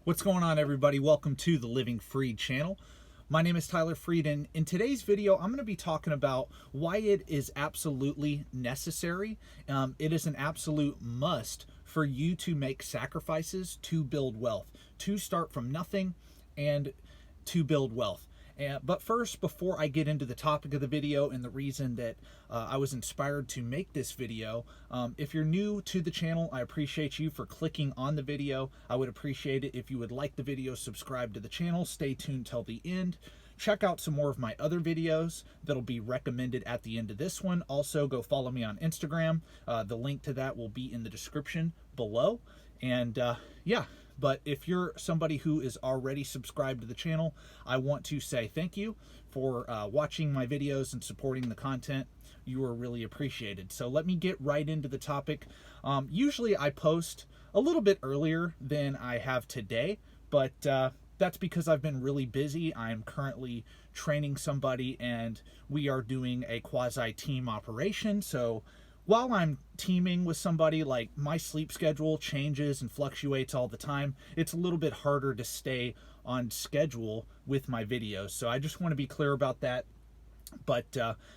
What's going on, everybody? Welcome to the Living Freed channel. My name is Tyler Freed, and in today's video, I'm going to be talking about why it is absolutely necessary. It is an absolute must for you to make sacrifices to build wealth, to start from nothing and to build wealth. But first, before I get into the topic of the video and the reason that I was inspired to make this video, if you're new to the channel, I appreciate you for clicking on the video. I would appreciate it if you would like the video, subscribe to the channel, stay tuned till the end. Check out some more of my other videos that'll be recommended at the end of this one. Also, go follow me on Instagram. The link to that will be in the description below. And yeah. But if you're somebody who is already subscribed to the channel, I want to say thank you for watching my videos and supporting the content. You are really appreciated. So let me get right into the topic. Usually I post a little bit earlier than I have today, but that's because I've been really busy. I'm currently training somebody and we are doing a quasi-team operation. So while I'm teaming with somebody, like, my sleep schedule changes and fluctuates all the time. It's a little bit harder to stay on schedule with my videos. So I just want to be clear about that. But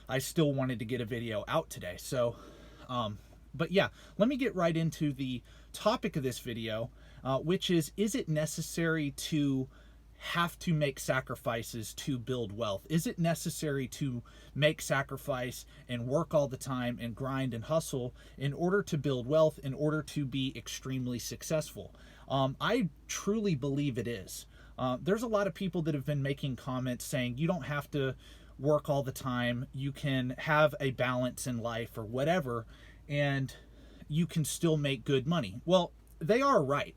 I still wanted to get a video out today. So, but yeah, let me get right into the topic of this video, which is it necessary to have to make sacrifices to build wealth? Is it necessary to make sacrifice and work all the time and grind and hustle in order to build wealth, in order to be extremely successful? I truly believe it is. There's a lot of people that have been making comments saying you don't have to work all the time, you can have a balance in life or whatever, and you can still make good money. Well, they are right.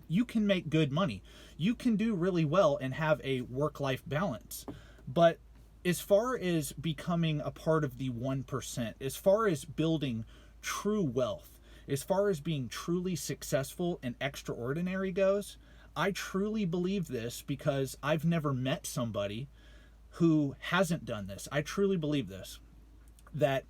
You can make good money. You can do really well and have a work-life balance. But as far as becoming a part of the 1%, as far as building true wealth, as far as being truly successful and extraordinary goes, I truly believe this because I've never met somebody who hasn't done this. I truly believe this, that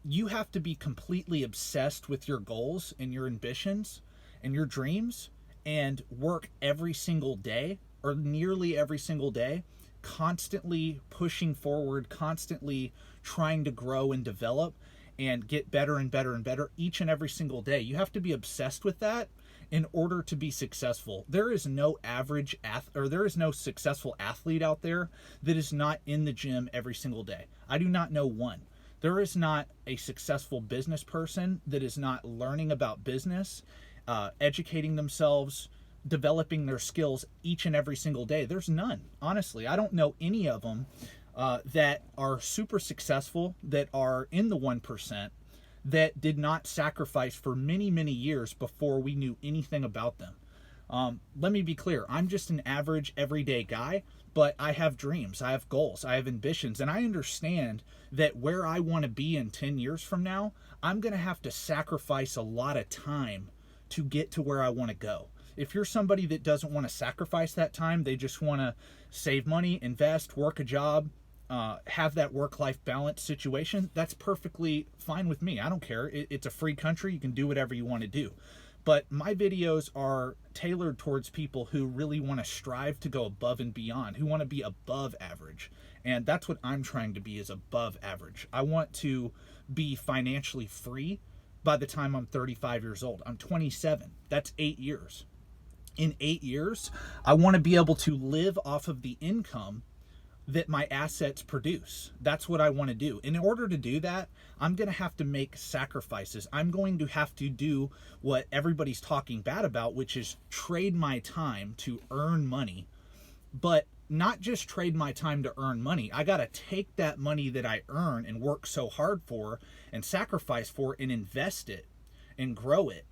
you have to be completely obsessed with your goals and your ambitions and your dreams and work every single day or nearly every single day, constantly pushing forward, constantly trying to grow and develop and get better and better and better each and every single day. You have to be obsessed with that in order to be successful. There is no there is no successful athlete out there that is not in the gym every single day. I do not know one. There is not a successful business person that is not learning about business, educating themselves, developing their skills each and every single day. There's none. Honestly, I don't know any of them that are super successful, that are in the 1%, that did not sacrifice for many, many years before we knew anything about them. Let me be clear. I'm just an average, everyday guy, but I have dreams, I have goals, I have ambitions, and I understand that where I want to be in 10 years from now, I'm going to have to sacrifice a lot of time to get to where I want to go. If you're somebody that doesn't want to sacrifice that time, they just want to save money, invest, work a job, have that work-life balance situation, that's perfectly fine with me. I don't care. It's a free country. You can do whatever you want to do. But my videos are tailored towards people who really want to strive to go above and beyond, who want to be above average. And that's what I'm trying to be, is above average. I want to be financially free by the time I'm 35 years old. I'm 27. That's 8 years. In 8 years, I want to be able to live off of the income that my assets produce. That's what I want to do. In order to do that, I'm going to have to make sacrifices. I'm going to have to do what everybody's talking bad about, which is trade my time to earn money. But not just trade my time to earn money. I got to take that money that I earn and work so hard for and sacrifice for and invest it and grow it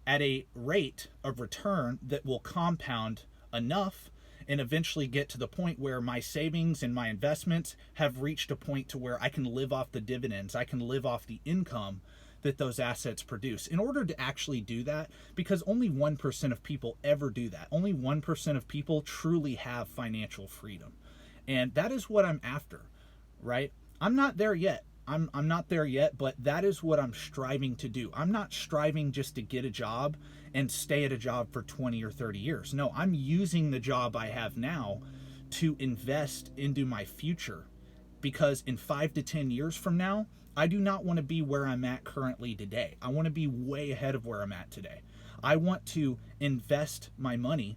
at a rate of return that will compound enough and eventually get to the point where my savings and my investments have reached a point to where I can live off the dividends, I can live off the income that those assets produce. In order to actually do that, because only 1% of people ever do that, only 1% of people truly have financial freedom. And that is what I'm after, right? I'm not there yet. I'm not there yet, but that is what I'm striving to do. I'm not striving just to get a job and stay at a job for 20 or 30 years. No, I'm using the job I have now to invest into my future, because in 5 to 10 years from now, I do not want to be where I'm at currently today. I want to be way ahead of where I'm at today. I want to invest my money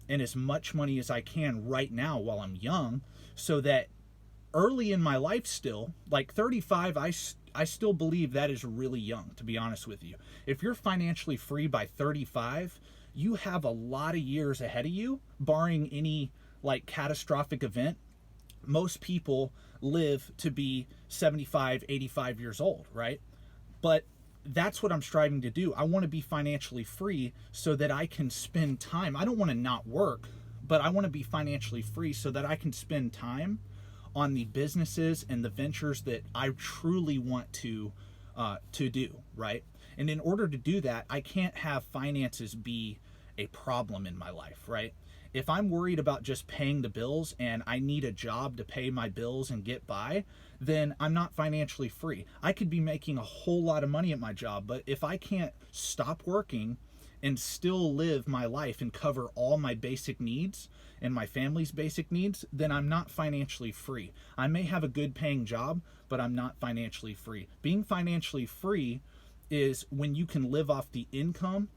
and as much money as I can right now while I'm young, so that early in my life still, like 35, I still believe that is really young, to be honest with you. If you're financially free by 35, you have a lot of years ahead of you, barring any like catastrophic event. Most people live to be 75, 85 years old, right? But that's what I'm striving to do. I want to be financially free so that I can spend time. I don't want to not work, but I want to be financially free so that I can spend time on the businesses and the ventures that I truly want to do, right? And in order to do that, I can't have finances be a problem in my life, right? If I'm worried about just paying the bills and I need a job to pay my bills and get by, then I'm not financially free. I could be making a whole lot of money at my job, but if I can't stop working and still live my life and cover all my basic needs and my family's basic needs, then I'm not financially free. I may have a good paying job, but I'm not financially free. Being financially free is when you can live off the income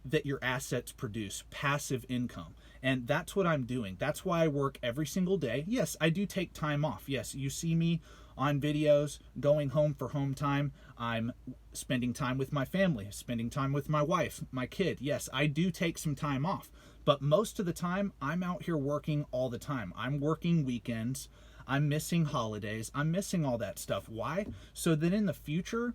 that your assets produce, passive income. And that's what I'm doing. That's why I work every single day. Yes, I do take time off. Yes, you see me on videos going home for home time. I'm spending time with my family, spending time with my wife, my kid. Yes, I do take some time off. But most of the time, I'm out here working all the time. I'm working weekends. I'm missing holidays. I'm missing all that stuff. Why? So that in the future,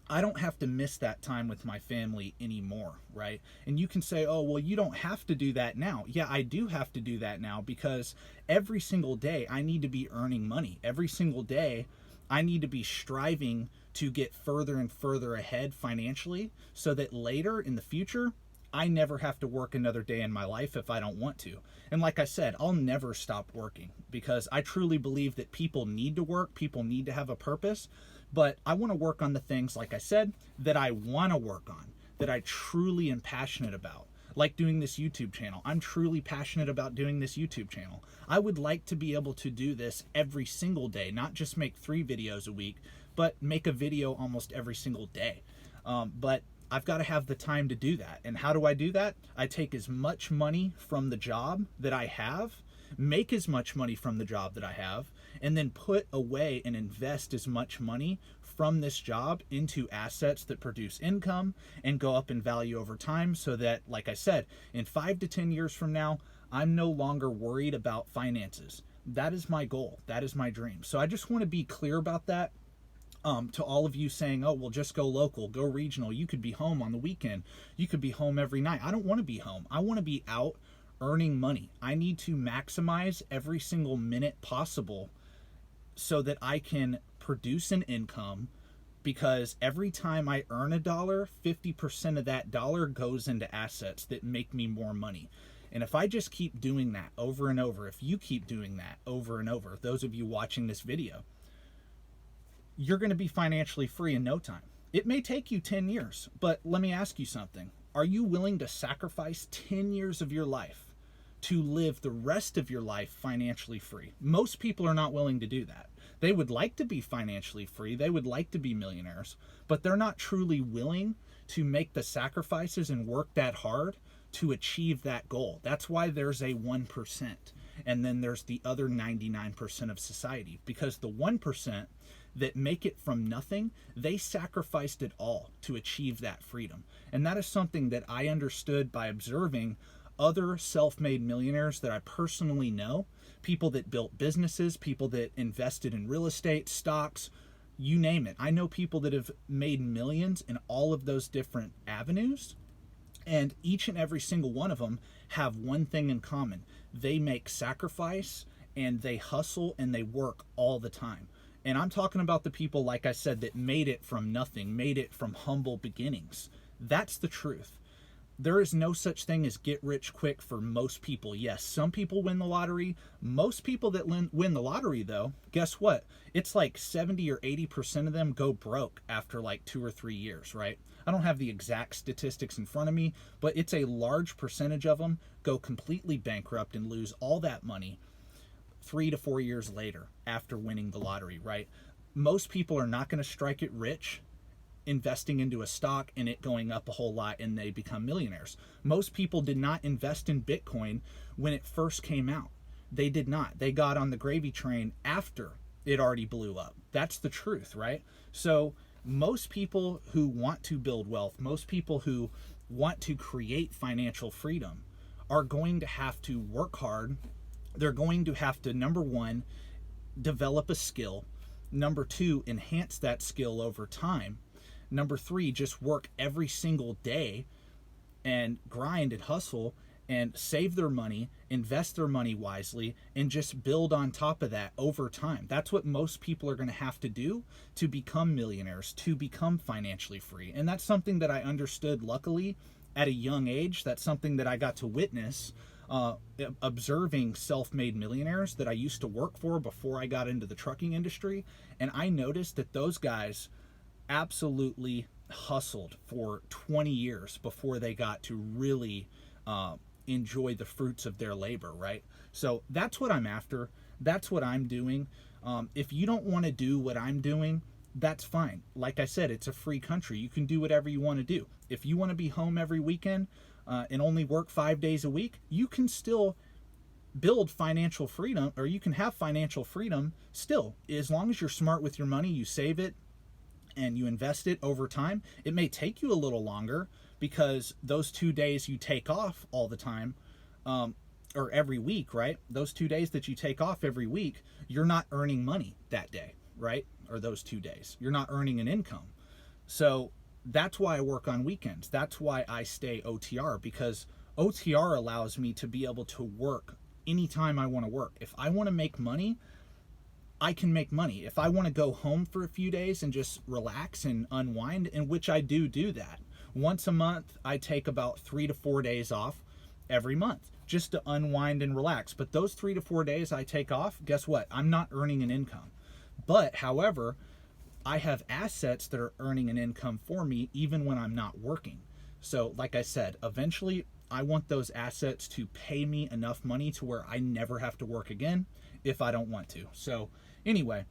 I don't have to miss that time with my family anymore, right? And you can say, oh, well, you don't have to do that now. Yeah, I do have to do that now, because every single day I need to be earning money. Every single day I need to be striving to get further and further ahead financially, so that later in the future, I never have to work another day in my life if I don't want to. And like I said, I'll never stop working, because I truly believe that people need to work, people need to have a purpose. But I want to work on the things, like I said, that I want to work on, that I truly am passionate about. Like doing this YouTube channel. I'm truly passionate about doing this YouTube channel. I would like to be able to do this every single day, not just make 3 videos a week, but make a video almost every single day. But I've got to have the time to do that. And how do I do that? I take as much money from the job that I have, make as much money from the job that I have, and then put away and invest as much money from this job into assets that produce income and go up in value over time, so that, like I said, in 5 to 10 years from now, I'm no longer worried about finances. That is my goal. That is my dream. So I just want to be clear about that. To all of you saying, oh, well, just go local, go regional. You could be home on the weekend. You could be home every night. I don't want to be home. I want to be out earning money. I need to maximize every single minute possible so that I can produce an income, because every time I earn a dollar, 50% of that dollar goes into assets that make me more money. And if I just keep doing that over and over, if you keep doing that over and over, those of you watching this video, you're going to be financially free in no time. It may take you 10 years, but let me ask you something. Are you willing to sacrifice 10 years of your life to live the rest of your life financially free? Most people are not willing to do that. They would like to be financially free. They would like to be millionaires, but they're not truly willing to make the sacrifices and work that hard to achieve that goal. That's why there's a 1%. And then there's the other 99% of society, because the 1% that make it from nothing, they sacrificed it all to achieve that freedom. And that is something that I understood by observing other self-made millionaires that I personally know, people that built businesses, people that invested in real estate, stocks, you name it. I know people that have made millions in all of those different avenues, and each and every single one of them have one thing in common. They make sacrifice, and they hustle, and they work all the time. And I'm talking about the people, like I said, that made it from nothing, made it from humble beginnings. That's the truth. there is no such thing as get rich quick for most people. Yes, some people win the lottery. Most people that win the lottery, though, guess what? It's like 70 or 80% of them go broke after like 2 or 3 years, right? I don't have the exact statistics in front of me, but it's a large percentage of them go completely bankrupt and lose all that money 3 to 4 years later after winning the lottery, right? Most people are not going to strike it rich investing into a stock and it going up a whole lot and they become millionaires. Most people did not invest in Bitcoin when it first came out. They did not. They got on the gravy train after it already blew up. That's the truth, right? So most people who want to build wealth, most people who want to create financial freedom are going to have to work hard. They're going to have to, number one, develop a skill. Number two, enhance that skill over time. Number three, just work every single day and grind and hustle and save their money, invest their money wisely, and just build on top of that over time. That's what most people are going to have to do to become millionaires, to become financially free. And that's something that I understood, luckily, at a young age. That's something that I got to witness observing self-made millionaires that I used to work for before I got into the trucking industry. And I noticed that those guys absolutely hustled for 20 years before they got to really enjoy the fruits of their labor, right? So that's what I'm after. That's what I'm doing. If you don't want to do what I'm doing, that's fine. Like I said, it's a free country. You can do whatever you want to do. If you want to be home every weekend and only work 5 days a week, you can still build financial freedom, or you can have financial freedom still. As long as you're smart with your money, you save it and you invest it over time. It may take you a little longer because those 2 days you take off all the time, or every week, right? Those 2 days that you take off every week, you're not earning money that day, right? Or those 2 days, you're not earning an income. So that's why I work on weekends. That's why I stay OTR, because OTR allows me to be able to work anytime I want to work. If I want to make money, I can make money. If I want to go home for a few days and just relax and unwind, in which I do that. Once a month, I take about 3 to 4 days off every month just to unwind and relax. But those 3 to 4 days I take off, guess what? I'm not earning an income. But however, I have assets that are earning an income for me even when I'm not working. So like I said, eventually I want those assets to pay me enough money to where I never have to work again if I don't want to. So anyway,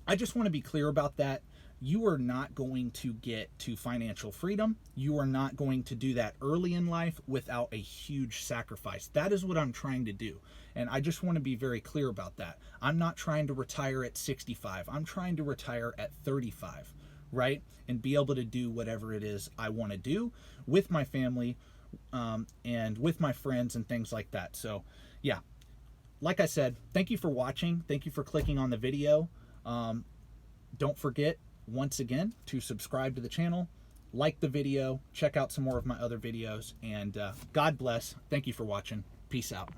I just want to be clear about that. You are not going to get to financial freedom. You are not going to do that early in life without a huge sacrifice. That is what I'm trying to do. And I just want to be very clear about that. I'm not trying to retire at 65. I'm trying to retire at 35, right? And be able to do whatever it is I want to do with my family and with my friends and things like that. So yeah, like I said, thank you for watching. Thank you for clicking on the video. Don't forget, once again, to subscribe to the channel, like the video, check out some more of my other videos, and God bless. Thank you for watching. Peace out.